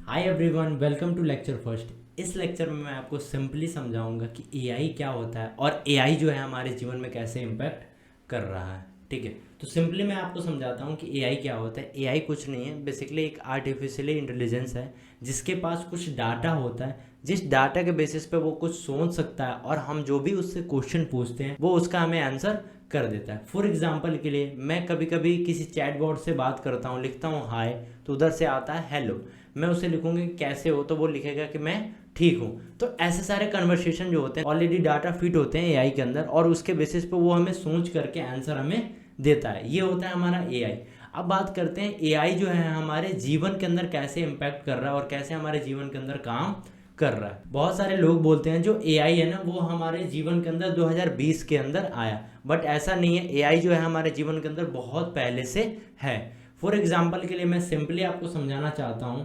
Hi everyone, welcome to lecture first. इस lecture में मैं आपको सिंपली समझाऊंगा कि एआई क्या होता है और एआई जो है हमारे जीवन में कैसे इम्पैक्ट कर रहा है। ठीक है, तो सिंपली मैं आपको समझाता हूँ कि एआई क्या होता है। एआई कुछ नहीं है, बेसिकली एक आर्टिफिशियली इंटेलिजेंस है जिसके पास कुछ डाटा होता है, जिस डाटा के बेसिस पे वो कुछ सोच सकता है और हम जो भी उससे क्वेश्चन पूछते हैं वो उसका हमें आंसर कर देता है। फॉर एग्जाम्पल के लिए मैं कभी कभी किसी चैटबॉट से बात करता हूँ, लिखता हूँ हाय, तो उधर से आता है हेलो। मैं उसे लिखूंगा कि कैसे हो, तो वो लिखेगा कि मैं ठीक हूँ। तो ऐसे सारे कन्वर्सेशन जो होते हैं ऑलरेडी डाटा फिट होते हैं एआई के अंदर और उसके बेसिस पे वो हमें सोच करके आंसर हमें देता है। ये होता है हमारा एआई। अब बात करते हैं एआई जो है हमारे जीवन के अंदर कैसे इम्पैक्ट कर रहा है और कैसे हमारे जीवन के अंदर काम कर रहा है। बहुत सारे लोग बोलते हैं जो एआई है ना वो हमारे जीवन के अंदर 2020 के अंदर आया, बट ऐसा नहीं है। एआई जो है हमारे जीवन के अंदर बहुत पहले से है। फॉर एग्जाम्पल के लिए मैं सिंपली आपको समझाना चाहता हूँ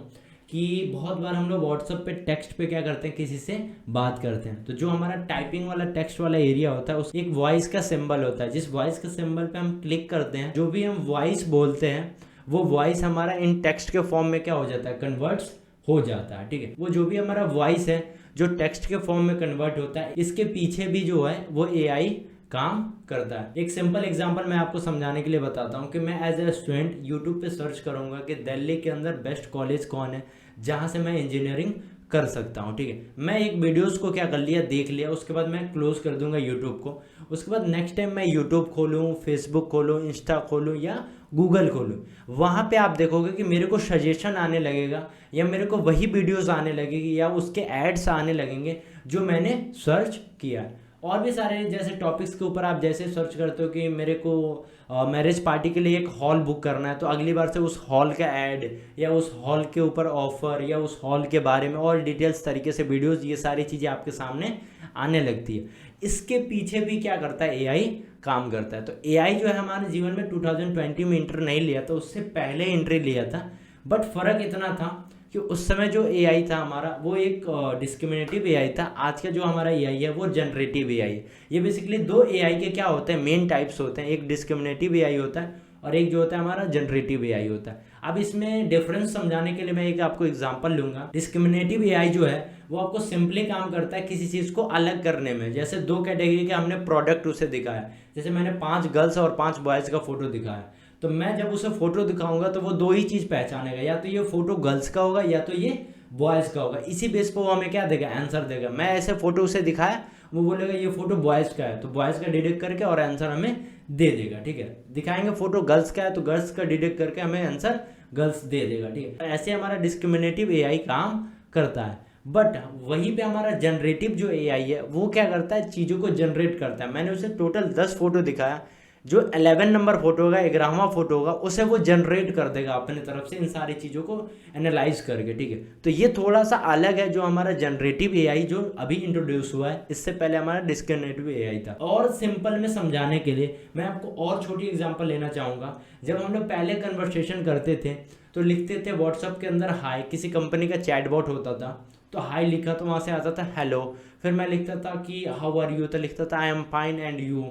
कि बहुत बार हम लोग व्हाट्सएप पे टेक्स्ट पे क्या करते हैं, किसी से बात करते हैं, तो जो हमारा टाइपिंग वाला टेक्स्ट वाला एरिया होता है उस एक वॉइस का सिंबल होता है। जिस वॉइस का सिंबल पे हम क्लिक करते हैं, जो भी हम वॉइस बोलते हैं वो वॉइस हमारा इन टेक्स्ट के फॉर्म में क्या हो जाता है, कन्वर्ट्स हो जाता है। ठीक है, वो जो भी हमारा वॉइस है जो टेक्स्ट के फॉर्म में कन्वर्ट होता है, इसके पीछे भी जो है वो एआई काम करता है। एक सिंपल एग्जांपल मैं आपको समझाने के लिए बताता हूँ कि मैं एज ए स्टूडेंट यूट्यूब पे सर्च करूंगा कि दिल्ली के अंदर बेस्ट कॉलेज कौन है जहाँ से मैं इंजीनियरिंग कर सकता हूँ। ठीक है, मैं एक वीडियोस को क्या कर लिया, देख लिया, उसके बाद मैं क्लोज कर दूंगा यूट्यूब को। उसके बाद नेक्स्ट टाइम मैं यूट्यूब खोलूँ, फेसबुक खोलूँ, इंस्टा खोलूँ या गूगल खोलूँ, वहाँ पे आप देखोगे कि मेरे को सजेशन आने लगेगा या मेरे को वही वीडियोस आने लगेगी या उसके एड्स आने लगेंगे जो मैंने सर्च किया है। और भी सारे जैसे टॉपिक्स के ऊपर आप जैसे सर्च करते हो कि मेरे को मैरिज पार्टी के लिए एक हॉल बुक करना है, तो अगली बार से उस हॉल का ऐड या उस हॉल के ऊपर ऑफर या उस हॉल के बारे में और डिटेल्स तरीके से वीडियोस, ये सारी चीज़ें आपके सामने आने लगती है। इसके पीछे भी क्या करता है, एआई काम करता है। तो एआई जो है हमारे जीवन में 2020 में इंटर नहीं लिया था, उससे पहले एंट्री लिया था। बट फर्क इतना था कि उस समय जो एआई था हमारा वो एक डिस्क्रिमिनेटिव एआई था। आज का जो हमारा एआई है वो जनरेटिव एआई है। ये बेसिकली दो एआई के क्या होते हैं, मेन टाइप्स होते हैं। एक डिस्क्रिमिनेटिव एआई होता है और एक जो होता है हमारा जनरेटिव एआई होता है। अब इसमें डिफरेंस समझाने के लिए मैं एक आपको एग्जांपल लूंगा। डिस्क्रिमिनेटिव एआई जो है वो आपको सिंपली काम करता है किसी चीज़ को अलग करने में। जैसे दो कैटेगरी के हमने प्रोडक्ट उसे दिखाया, जैसे मैंने 5 गर्ल्स और 5 बॉयज़ का फोटो दिखाया, तो मैं जब उसे फोटो दिखाऊंगा तो वो दो ही चीज़ पहचानेगा, या तो ये फोटो गर्ल्स का होगा या तो ये बॉयज़ का होगा। इसी बेस पर वो हमें क्या देगा, आंसर देगा। मैं ऐसे फोटो उसे दिखाया, वो बोलेगा ये फोटो बॉयज़ का है, तो बॉयज़ का डिटेक्ट करके और आंसर हमें दे देगा। ठीक है, दिखाएंगे फोटो गर्ल्स का है तो गर्ल्स का डिटेक्ट करके हमें आंसर गर्ल्स दे देगा। ठीक है, ऐसे हमारा डिस्क्रिमिनेटिव एआई काम करता है। बट वहीं पे हमारा जनरेटिव जो एआई है वो क्या करता है, चीज़ों को जनरेट करता है। मैंने उसे टोटल 10 फोटो दिखाया, जो 11 नंबर फोटो होगा, 11वां फोटो होगा, उसे वो जनरेट कर देगा अपनी तरफ से इन सारी चीज़ों को एनालाइज करके। ठीक है, तो ये थोड़ा सा अलग है जो हमारा जनरेटिव एआई जो अभी इंट्रोड्यूस हुआ है। इससे पहले हमारा डिस्क्रिमिनेटिव एआई था। और सिंपल में समझाने के लिए मैं आपको और छोटी एग्जांपल लेना चाहूँगा। जब हम लोग पहले कन्वर्सेशन करते थे तो लिखते थे व्हाट्सअप के अंदर हाय, किसी कंपनी का चैटबॉट होता था तो हाय लिखा तो वहाँ से आता था हेलो, फिर मैं लिखता था कि हाउ आर यू, तो लिखता था I am fine and you.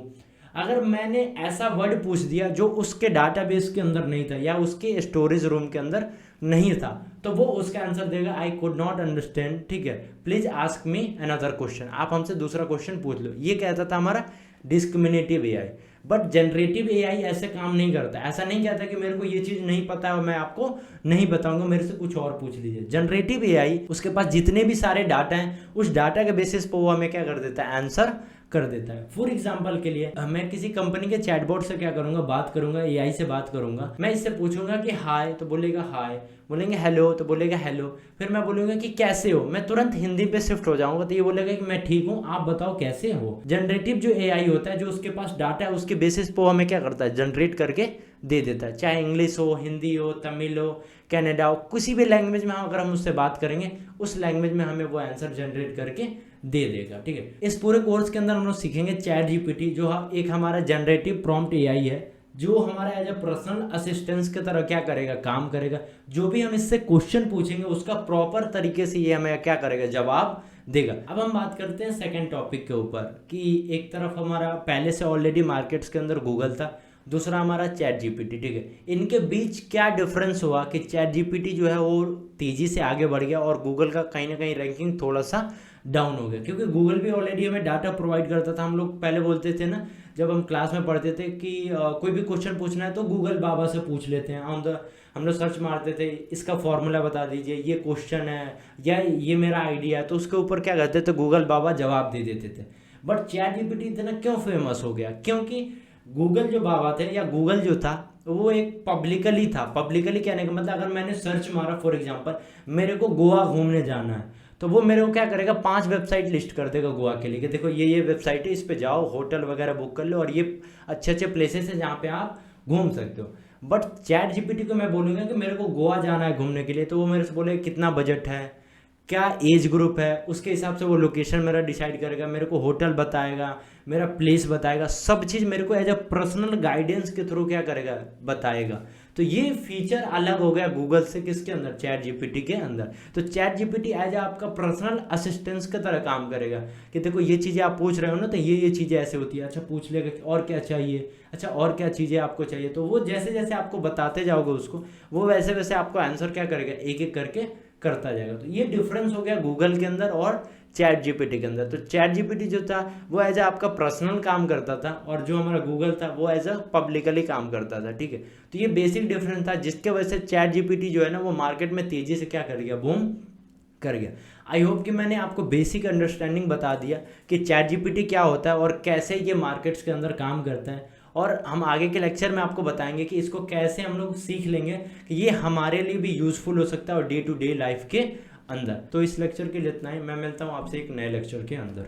अगर मैंने ऐसा वर्ड पूछ दिया जो उसके डाटाबेस के अंदर नहीं था या उसके स्टोरेज रूम के अंदर नहीं था, तो वो उसका आंसर देगा आई कुड नॉट अंडरस्टैंड, ठीक है, please ask me another question, आप हमसे दूसरा क्वेश्चन पूछ लो। ये कहता था हमारा discriminative AI. But generative AI ऐसे काम नहीं करता। ऐसा नहीं कहता कि मेरे को ये चीज़ नहीं पता है और मैं आपको नहीं बताऊंगा, मेरे से कुछ और पूछ लीजिए। जनरेटिव एआई उसके पास जितने भी सारे डाटा हैं उस डाटा के बेसिस पर वो हमें क्या कर देता है, आंसर कर देता है। फॉर एग्जाम्पल के लिए मैं किसी कंपनी के चैटबॉट से क्या करूंगा, बात करूंगा, एआई से बात करूंगा। मैं इससे पूछूंगा कि हाय, तो बोलेगा हाय, बोलेंगे हेलो तो बोलेगा हेलो, फिर मैं बोलूंगा कि कैसे हो, मैं तुरंत हिंदी पे शिफ्ट हो जाऊंगा तो ये बोलेगा कि मैं ठीक हूँ, आप बताओ कैसे हो। जनरेटिव जो एआई होता है, जो उसके पास डाटा है उसके बेसिस पे हमें क्या करता है, जनरेट करके दे देता है। चाहे इंग्लिश हो, हिंदी हो, तमिल हो, कनाडा हो, किसी भी लैंग्वेज में अगर हम उससे बात करेंगे उस लैंग्वेज में हमें वो आंसर जनरेट करके दे देगा। ठीक है, इस पूरे कोर्स के अंदर हम लोग सीखेंगे चैट जीपीटी, जो एक हमारा जनरेटिव प्रॉम्प्ट एआई है, जो हमारा एज ए पर्सनल असिस्टेंस की तरह क्या करेगा, काम करेगा। जो भी हम इससे क्वेश्चन पूछेंगे उसका प्रॉपर तरीके से ये हमें क्या करेगा, जवाब देगा। अब हम बात करते हैं सेकंड टॉपिक के ऊपर कि एक तरफ हमारा पहले से ऑलरेडी मार्केट्स के अंदर गूगल था, दूसरा हमारा चैट जीपीटी, ठीक है। इनके बीच क्या डिफरेंस हुआ कि चैट जीपीटी जो है वो तेज़ी से आगे बढ़ गया और गूगल का कहीं ना कहीं रैंकिंग थोड़ा सा डाउन हो गया, क्योंकि गूगल भी ऑलरेडी हमें डाटा प्रोवाइड करता था। हम लोग पहले बोलते थे ना, जब हम क्लास में पढ़ते थे कि कोई भी क्वेश्चन पूछना है तो गूगल बाबा से पूछ लेते हैं। हम लोग सर्च मारते थे, इसका फॉर्मूला बता दीजिए, ये क्वेश्चन है या ये मेरा आइडिया है, तो उसके ऊपर क्या करते थे, गूगल बाबा जवाब दे देते थे। बट चैट जीपीटी इतना क्यों फेमस हो गया? क्योंकि गूगल जो बाबा थे या गूगल जो था वो एक पब्लिकली था। पब्लिकली कहने का मतलब, अगर मैंने सर्च मारा फॉर एग्जांपल मेरे को गोवा घूमने जाना है, तो वो मेरे को क्या करेगा, 5 वेबसाइट लिस्ट कर देगा गोवा के लिए कि देखो ये वेबसाइट है, इस पे जाओ, होटल वगैरह बुक कर लो और ये अच्छे अच्छे प्लेसेस है जहाँ पे आप घूम सकते हो। बट चैट जीपीटी को मैं बोलूँगा कि मेरे को गोवा जाना है घूमने के लिए, तो वो मेरे से बोले कितना बजट है, क्या एज ग्रुप है, उसके हिसाब से वो लोकेशन मेरा डिसाइड करेगा, मेरे को होटल बताएगा, मेरा प्लेस बताएगा, सब चीज़ मेरे को एज अ पर्सनल गाइडेंस के थ्रू क्या करेगा, बताएगा। तो ये फीचर अलग हो गया गूगल से, किसके अंदर, चैट जीपीटी के अंदर। तो चैट जीपीटी एज आपका पर्सनल असिस्टेंस की तरह काम करेगा कि देखो ये चीज़ें आप पूछ रहे हो ना, तो ये चीज़ें ऐसे होती है, अच्छा पूछ लेगा कि और क्या चाहिए, अच्छा और क्या चीज़ें आपको चाहिए, तो वो जैसे जैसे आपको बताते जाओगे उसको, वो वैसे वैसे आपको आंसर क्या करेगा, एक एक करके करता जाएगा। तो ये डिफरेंस हो गया गूगल के अंदर और चैट जीपीटी के अंदर। तो चैट जीपीटी जो था वो एज आपका पर्सनल काम करता था और जो हमारा गूगल था वो एज अ पब्लिकली काम करता था, ठीक है। तो ये बेसिक डिफरेंस था जिसके वजह से चैट जीपीटी जो है ना वो मार्केट में तेजी से क्या कर गया, बूम कर गया। आई होप कि मैंने आपको बेसिक अंडरस्टैंडिंग बता दिया कि चैट जीपीटी क्या होता है और कैसे ये मार्केट्स के अंदर काम करता है। और हम आगे के लेक्चर में आपको बताएंगे कि इसको कैसे हम लोग सीख लेंगे कि ये हमारे लिए भी यूज़फुल हो सकता है और डे टू डे लाइफ के अंदर। तो इस लेक्चर के लिए इतना ही, मैं मिलता हूँ आपसे एक नए लेक्चर के अंदर।